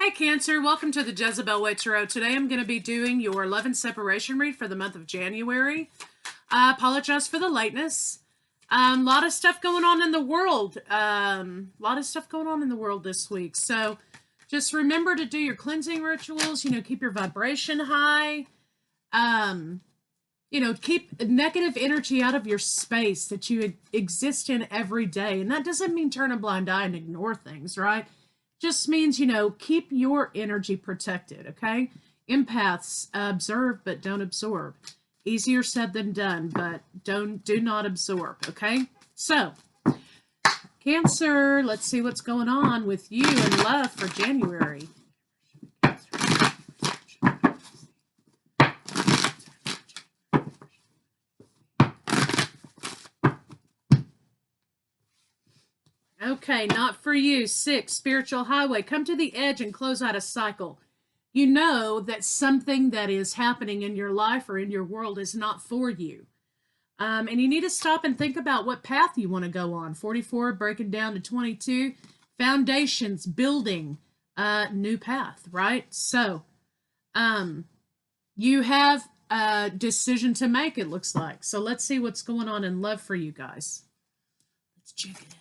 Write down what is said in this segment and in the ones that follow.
Hey Cancer, welcome to the Jezebel Way Tarot. Today I'm going to be doing your love and separation read for the month of January. I apologize for the lateness. Lot of stuff going on in the world. This week. So just remember to do your cleansing rituals, keep your vibration high. Keep negative energy out of your space that you exist in every day. And that doesn't mean turn a blind eye and ignore things, right? Just means, keep your energy protected, okay? Empaths observe but don't absorb. Easier said than done, but do not absorb, okay? So, Cancer, let's see what's going on with you in love for January. Okay, not for you. 6, spiritual highway. Come to the edge and close out a cycle. You know that something that is happening in your life or in your world is not for you. And you need to stop and think about what path you want to go on. 44, breaking down to 22. Foundations, building a new path, right? So, you have a decision to make, it looks like. So let's see what's going on in love for you guys. Let's check it out.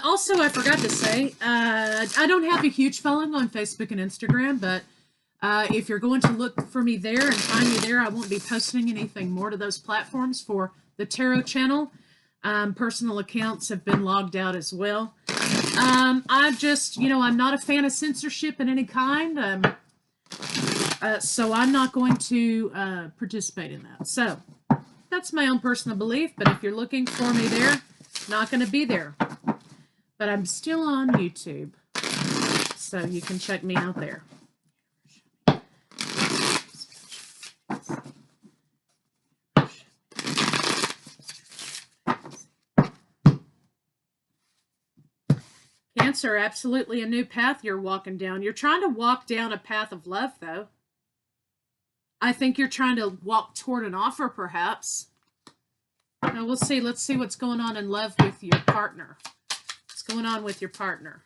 Also, I forgot to say, I don't have a huge following on Facebook and Instagram, but if you're going to look for me there and find me there, I won't be posting anything more to those platforms for the Tarot channel. Personal accounts have been logged out as well. I just, I'm not a fan of censorship in any kind, so I'm not going to participate in that. So, that's my own personal belief, but if you're looking for me there, not going to be there. But I'm still on YouTube, so you can check me out there. Cancer, absolutely a new path you're walking down. You're trying to walk down a path of love, though. I think you're trying to walk toward an offer, perhaps. Now, we'll see. Let's see what's going on in love with your partner. Going on with your partner.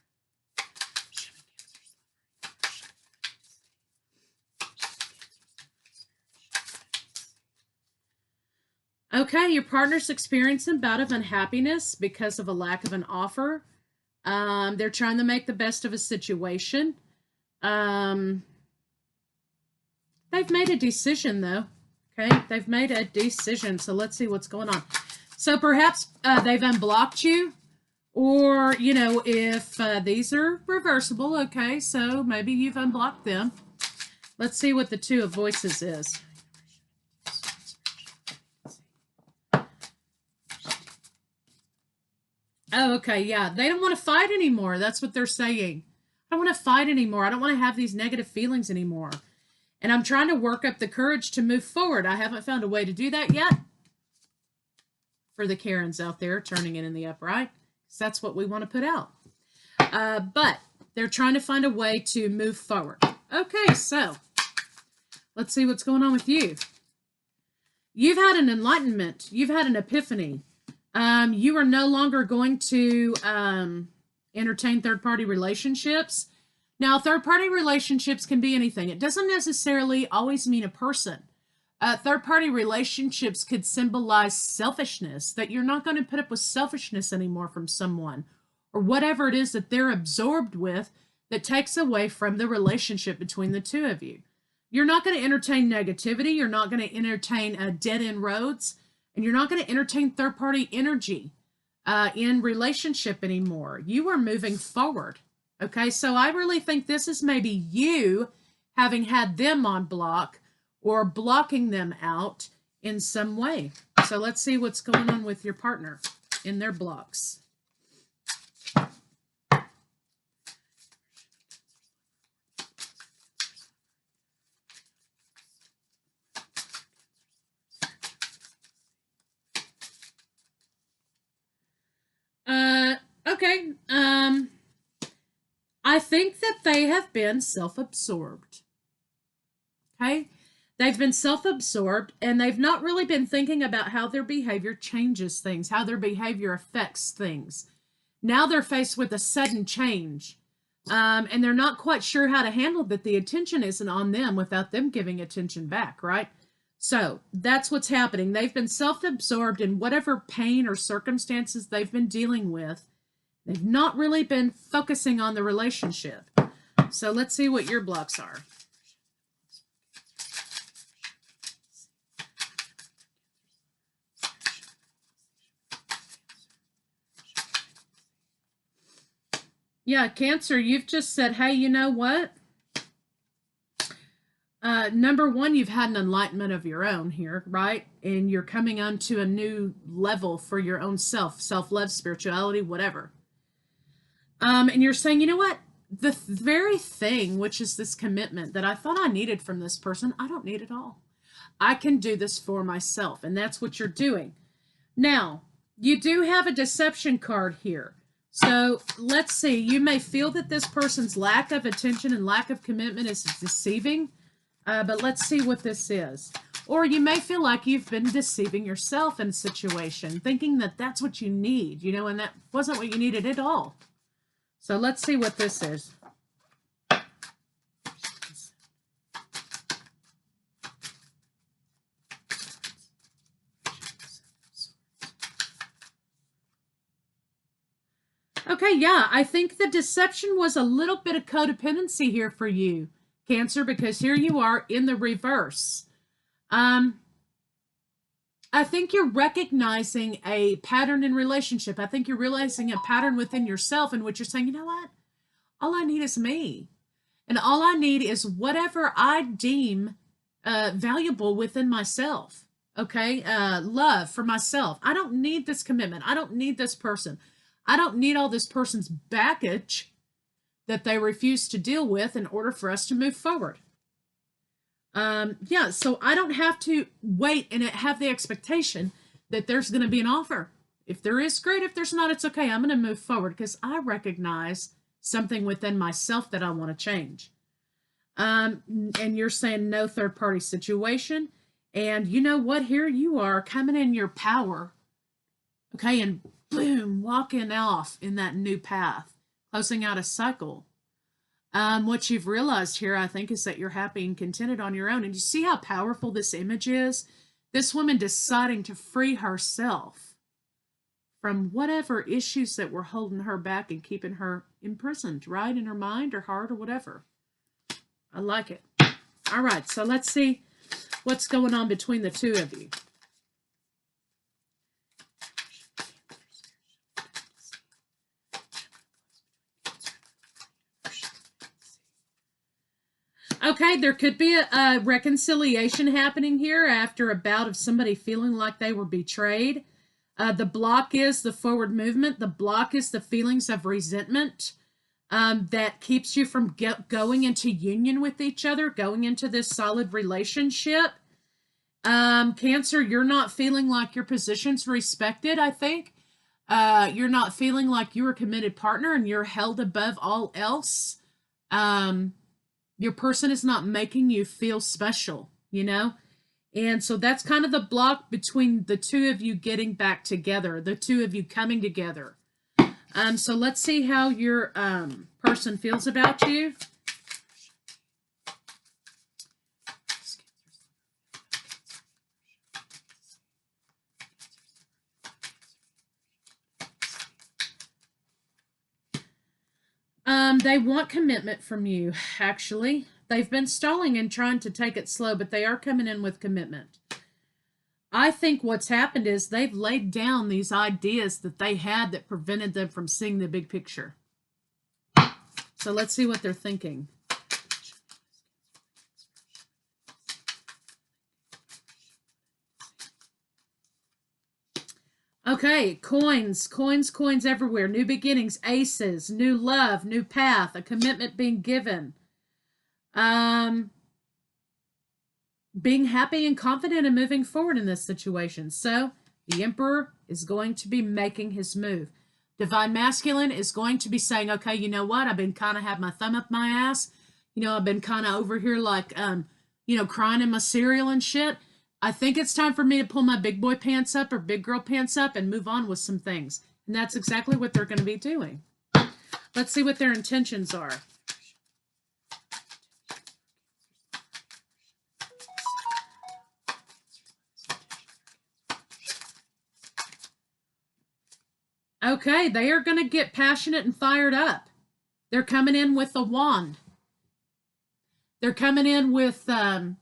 Okay, your partner's experiencing a bout of unhappiness because of a lack of an offer. They're trying to make the best of a situation. They've made a decision, though. Okay, they've made a decision. So let's see what's going on. So perhaps they've unblocked you. Or, if these are reversible, okay, so maybe you've unblocked them. Let's see what the Two of Voices is. Oh, okay, yeah, they don't want to fight anymore. That's what they're saying. I don't want to fight anymore. I don't want to have these negative feelings anymore. And I'm trying to work up the courage to move forward. I haven't found a way to do that yet. For the Karens out there, turning it in the upright. That's what we want to put out. But they're trying to find a way to move forward. Okay, so let's see what's going on with you. You've had an enlightenment. You've had an epiphany. You are no longer going to entertain third-party relationships. Now, third-party relationships can be anything. It doesn't necessarily always mean a person. Third-party relationships could symbolize selfishness, that you're not going to put up with selfishness anymore from someone, or whatever it is that they're absorbed with that takes away from the relationship between the two of you. You're not going to entertain negativity, you're not going to entertain dead-end roads, and you're not going to entertain third-party energy in relationship anymore. You are moving forward, okay? So I really think this is maybe you having had them on block, or blocking them out in some way. So let's see what's going on with your partner in their blocks. Okay. I think that they have been self-absorbed. Okay? They've been self-absorbed, and they've not really been thinking about how their behavior changes things, how their behavior affects things. Now they're faced with a sudden change, and they're not quite sure how to handle that. The attention isn't on them without them giving attention back, right? So that's what's happening. They've been self-absorbed in whatever pain or circumstances they've been dealing with. They've not really been focusing on the relationship. So let's see what your blocks are. Yeah, Cancer, you've just said, hey, you know what? Number one, you've had an enlightenment of your own here, right? And you're coming onto a new level for your own self-love, spirituality, whatever. And you're saying, you know what? The very thing, which is this commitment that I thought I needed from this person, I don't need it all. I can do this for myself. And that's what you're doing. Now, you do have a deception card here. So let's see. You may feel that this person's lack of attention and lack of commitment is deceiving. But let's see what this is. Or you may feel like you've been deceiving yourself in a situation, thinking that that's what you need, you know, and that wasn't what you needed at all. So let's see what this is. Okay, yeah, I think the deception was a little bit of codependency here for you, Cancer, because here you are in the reverse. I think you're recognizing a pattern in relationship. I think you're realizing a pattern within yourself in which you're saying, you know what? All I need is me. And all I need is whatever I deem valuable within myself. Okay? Love for myself. I don't need this commitment. I don't need this person. I don't need all this person's baggage that they refuse to deal with in order for us to move forward. Yeah, so I don't have to wait and have the expectation that there's going to be an offer. If there is, great. If there's not, it's okay. I'm going to move forward because I recognize something within myself that I want to change. And you're saying no third-party situation. And you know what? Here you are coming in your power. Okay, and boom, walking off in that new path, closing out a cycle. What you've realized here, I think, is that you're happy and contented on your own. And you see how powerful this image is? This woman deciding to free herself from whatever issues that were holding her back and keeping her imprisoned, right? In her mind or heart or whatever. I like it. All right, so let's see what's going on between the two of you. Okay, there could be a reconciliation happening here after a bout of somebody feeling like they were betrayed. The block is the forward movement. The block is the feelings of resentment that keeps you from going into union with each other, going into this solid relationship. Cancer, you're not feeling like your position's respected, I think. You're not feeling like you're a committed partner and you're held above all else. Your person is not making you feel special, you know? And so that's kind of the block between the two of you getting back together, the two of you coming together. So let's see how your person feels about you. They want commitment from you, actually. They've been stalling and trying to take it slow, but they are coming in with commitment. I think what's happened is they've laid down these ideas that they had that prevented them from seeing the big picture. So let's see what they're thinking. Okay, coins everywhere. New beginnings, aces, new love, new path, a commitment being given. Being happy and confident and moving forward in this situation. So the Emperor is going to be making his move. Divine Masculine is going to be saying, okay, you know what? I've been kind of having my thumb up my ass. You know, I've been kind of over here like, crying in my cereal and shit. I think it's time for me to pull my big boy pants up or big girl pants up and move on with some things. And that's exactly what they're going to be doing. Let's see what their intentions are. Okay, they are going to get passionate and fired up. They're coming in with a wand. They're coming in with passion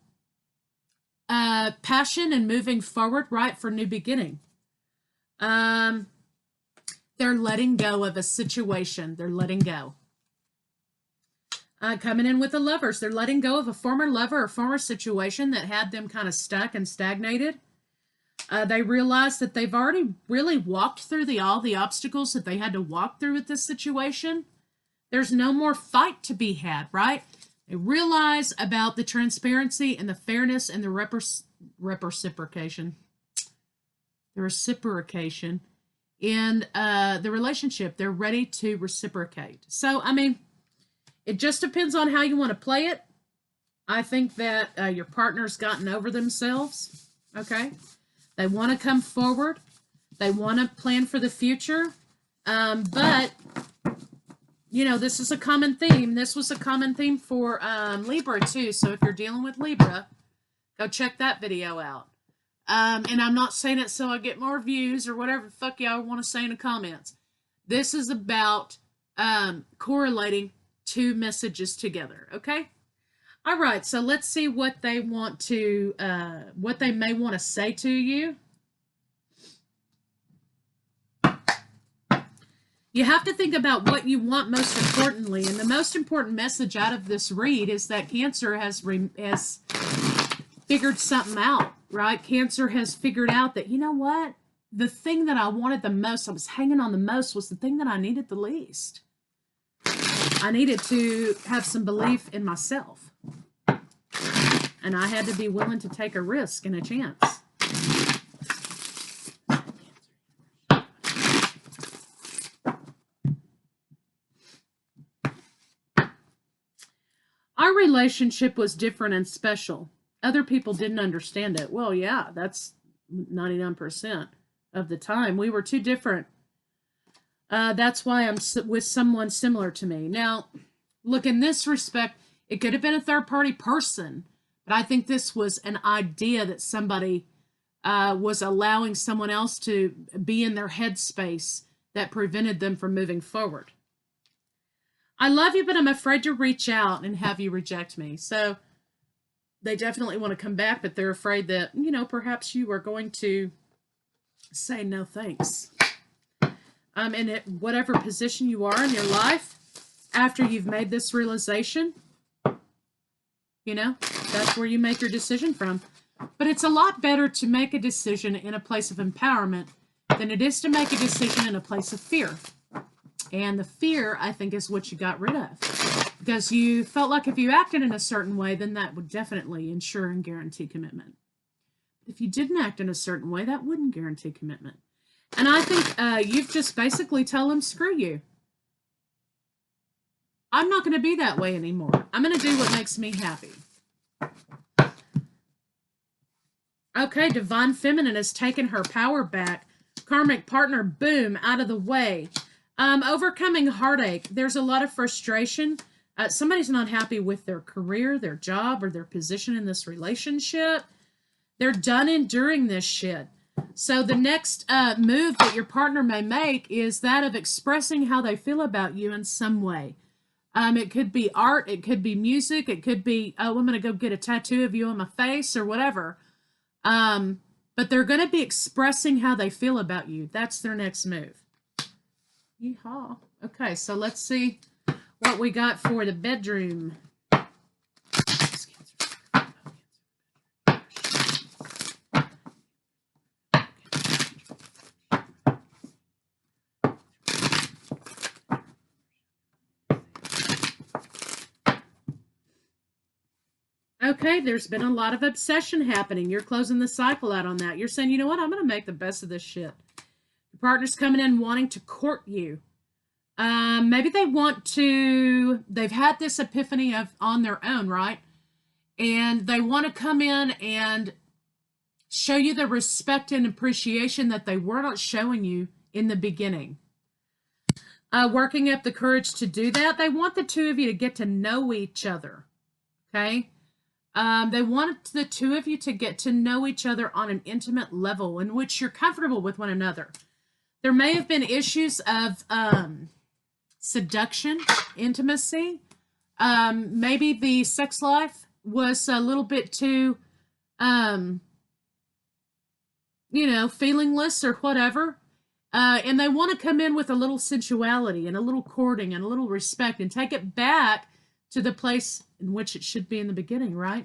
and moving forward, right, for new beginning. They're letting go of a situation. They're letting go. Coming in with the lovers. They're letting go of a former lover or former situation that had them kind of stuck and stagnated. They realize that they've already really walked through all the obstacles that they had to walk through with this situation. There's no more fight to be had, right? They realize about the transparency and the fairness and the reciprocation. The reciprocation in the relationship. They're ready to reciprocate. So, I mean, it just depends on how you want to play it. I think that your partner's gotten over themselves, okay? They want to come forward. They want to plan for the future. But, this is a common theme. This was a common theme for Libra, too. So if you're dealing with Libra, go check that video out. And I'm not saying it so I get more views or whatever the fuck y'all want to say in the comments. This is about correlating two messages together, okay? All right, so let's see what they want to, what they may want to say to you. You have to think about what you want most importantly, and the most important message out of this read is that Cancer has figured something out, right? Cancer has figured out that, you know what? The thing that I wanted the most, I was hanging on the most, was the thing that I needed the least. I needed to have some belief in myself. And I had to be willing to take a risk and a chance. Our relationship was different and special. Other people didn't understand it. Well, yeah, that's 99% of the time. We were too different. That's why I'm with someone similar to me. Now, look, in this respect, it could have been a third-party person, but I think this was an idea that somebody was allowing someone else to be in their headspace that prevented them from moving forward. I love you, but I'm afraid to reach out and have you reject me. So they definitely want to come back, but they're afraid that, perhaps you are going to say no thanks. And at whatever position you are in your life, after you've made this realization, that's where you make your decision from. But it's a lot better to make a decision in a place of empowerment than it is to make a decision in a place of fear. And the fear, I think, is what you got rid of. Because you felt like if you acted in a certain way, then that would definitely ensure and guarantee commitment. If you didn't act in a certain way, that wouldn't guarantee commitment. And I think you've just basically told them, screw you. I'm not going to be that way anymore. I'm going to do what makes me happy. Okay, Divine Feminine has taken her power back. Karmic partner, boom, out of the way. Overcoming heartache. There's a lot of frustration. Somebody's not happy with their career, their job, or their position in this relationship. They're done enduring this shit. So the next move that your partner may make is that of expressing how they feel about you in some way. It could be art, it could be music, it could be, oh, I'm going to go get a tattoo of you on my face or whatever. But they're going to be expressing how they feel about you. That's their next move. Yeehaw. Okay, so let's see what we got for the bedroom. Okay, there's been a lot of obsession happening. You're closing the cycle out on that. You're saying, you know what, I'm going to make the best of this shit. Your partner's coming in wanting to court you. Maybe they've had this epiphany on their own, right? And they want to come in and show you the respect and appreciation that they were not showing you in the beginning. Working up the courage to do that. They want the two of you to get to know each other. Okay? They want the two of you to get to know each other on an intimate level in which you're comfortable with one another. There may have been issues of seduction, intimacy. Maybe the sex life was a little bit too, feelingless or whatever. And they want to come in with a little sensuality and a little courting and a little respect and take it back to the place in which it should be in the beginning, right?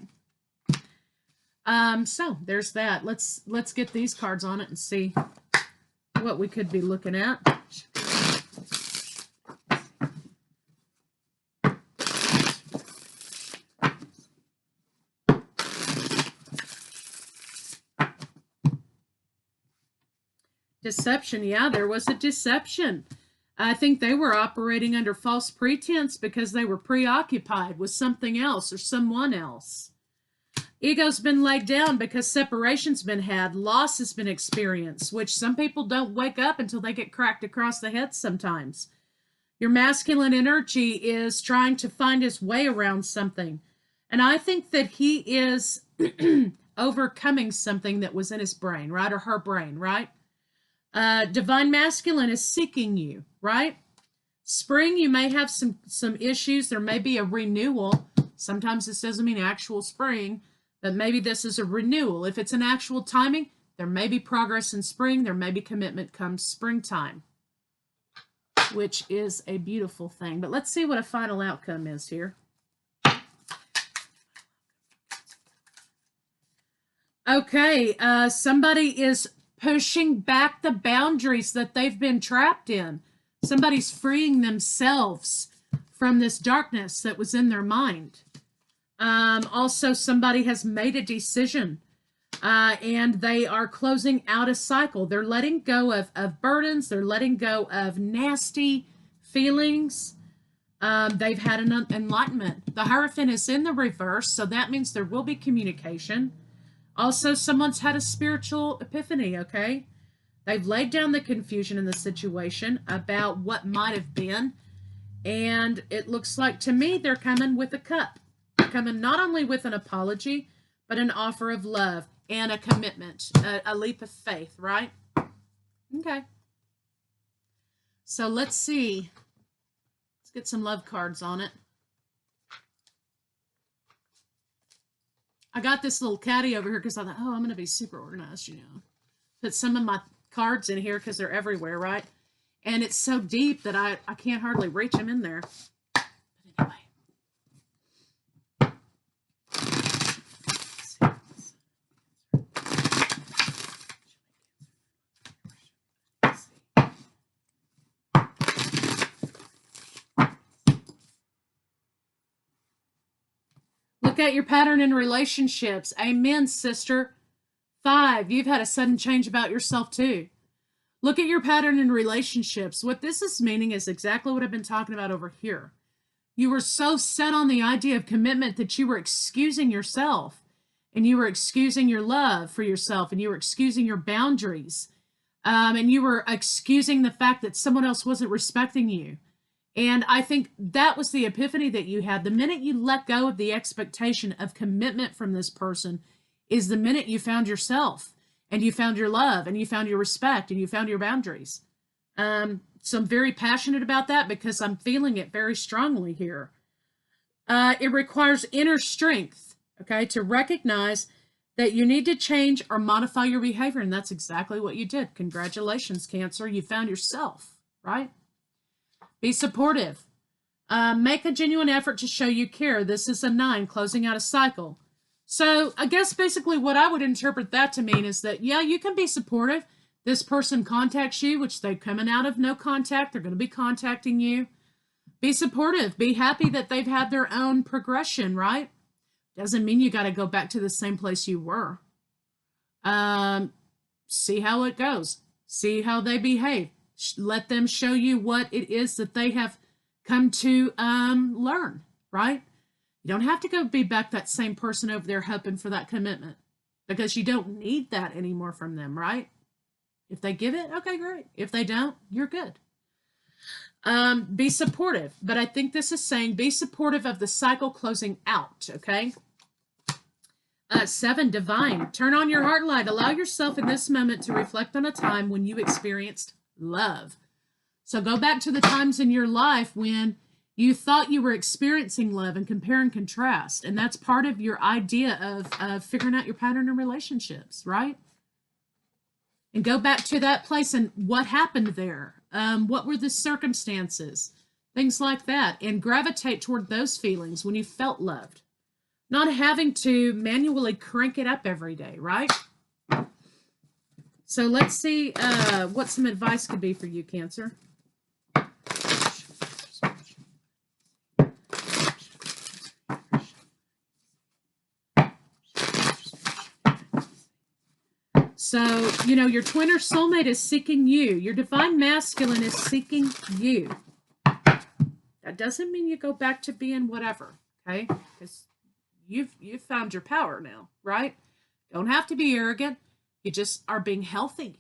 So there's that. Let's get these cards on it and see what we could be looking at. Deception. Yeah, there was a deception. I think they were operating under false pretense because they were preoccupied with something else or someone else. Ego's been laid down because separation's been had, loss has been experienced, which some people don't wake up until they get cracked across the head sometimes. Your masculine energy is trying to find his way around something. And I think that he is overcoming something that was in his brain, right? Or her brain, right? Divine masculine is seeking you, right? Spring, you may have some issues. There may be a renewal. Sometimes this doesn't mean actual spring, but maybe this is a renewal. If it's an actual timing, there may be progress in spring. There may be commitment come springtime, which is a beautiful thing. But let's see what a final outcome is here. Okay, somebody is pushing back the boundaries that they've been trapped in. Somebody's freeing themselves from this darkness that was in their mind. Also, somebody has made a decision and they are closing out a cycle. They're letting go of burdens. They're letting go of nasty feelings. They've had an enlightenment. The Hierophant is in the reverse, so that means there will be communication. Also, someone's had a spiritual epiphany, okay? They've laid down the confusion in the situation about what might have been. And it looks like, to me, they're coming with a cup. They're coming not only with an apology, but an offer of love and a commitment, a leap of faith, right? Okay. So let's see. Let's get some love cards on it. I got this little caddy over here because I thought, oh, I'm going to be super organized, Put some of my cards in here because they're everywhere, right? And it's so deep that I can't hardly reach them in there. But anyway. Look at your pattern in relationships. Amen, sister. 5, you've had a sudden change about yourself too. Look at your pattern in relationships. What this is meaning is exactly what I've been talking about over here. You were so set on the idea of commitment that you were excusing yourself, and you were excusing your love for yourself, and you were excusing your boundaries, and you were excusing the fact that someone else wasn't respecting you. And I think that was the epiphany that you had. The minute you let go of the expectation of commitment from this person is the minute you found yourself, and you found your love, and you found your respect, and you found your boundaries. So I'm very passionate about that because I'm feeling it very strongly here. It requires inner strength, okay, to recognize that you need to change or modify your behavior, and that's exactly what you did. Congratulations, Cancer. You found yourself, right? Be supportive. Make a genuine effort to show you care. This is a 9, closing out a cycle. So I guess basically what I would interpret that to mean is that, yeah, you can be supportive. This person contacts you, which they're coming out of no contact. They're going to be contacting you. Be supportive. Be happy that they've had their own progression, right? Doesn't mean you got to go back to the same place you were. See how it goes. See how they behave. Let them show you what it is that they have come to learn, right? You don't have to go be back that same person over there hoping for that commitment, because you don't need that anymore from them, right? If they give it, okay, great. If they don't, you're good. Be supportive. But I think this is saying be supportive of the cycle closing out, okay? 7, divine. Turn on your heart light. Allow yourself in this moment to reflect on a time when you experienced love. So go back to the times in your life when you thought you were experiencing love, and compare and contrast. And that's part of your idea of figuring out your pattern in relationships, right? And go back to that place and what happened there. What were the circumstances? Things like that. And gravitate toward those feelings when you felt loved. Not having to manually crank it up every day, right? So let's see what some advice could be for you, Cancer. So, you know, your twin or soulmate is seeking you. Your divine masculine is seeking you. That doesn't mean you go back to being whatever, okay? Because you've found your power now, right? Don't have to be arrogant. You just are being healthy.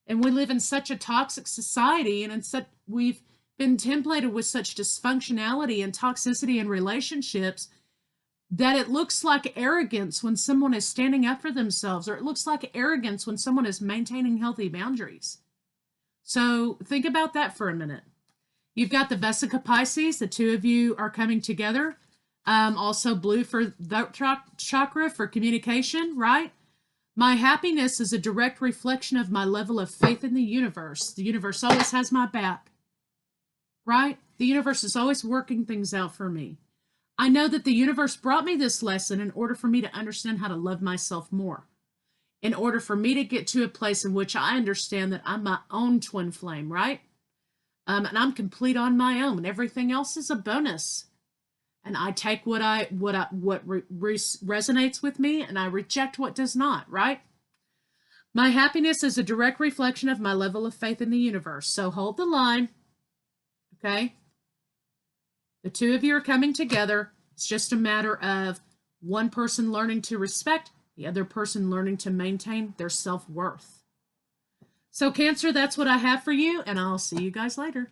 And we live in such a toxic society, and we've been templated with such dysfunctionality and toxicity in relationships that it looks like arrogance when someone is standing up for themselves, or it looks like arrogance when someone is maintaining healthy boundaries. So think about that for a minute. You've got the Vesica Pisces. The two of you are coming together. Also blue for the chakra for communication, right? My happiness is a direct reflection of my level of faith in the universe. The universe always has my back, right? The universe is always working things out for me. I know that the universe brought me this lesson in order for me to understand how to love myself more. In order for me to get to a place in which I understand that I'm my own twin flame, right? And I'm complete on my own. Everything else is a bonus. And I take what resonates with me, and I reject what does not, right? My happiness is a direct reflection of my level of faith in the universe. So hold the line, okay? The two of you are coming together. It's just a matter of one person learning to respect, the other person learning to maintain their self-worth. So Cancer, that's what I have for you, and I'll see you guys later.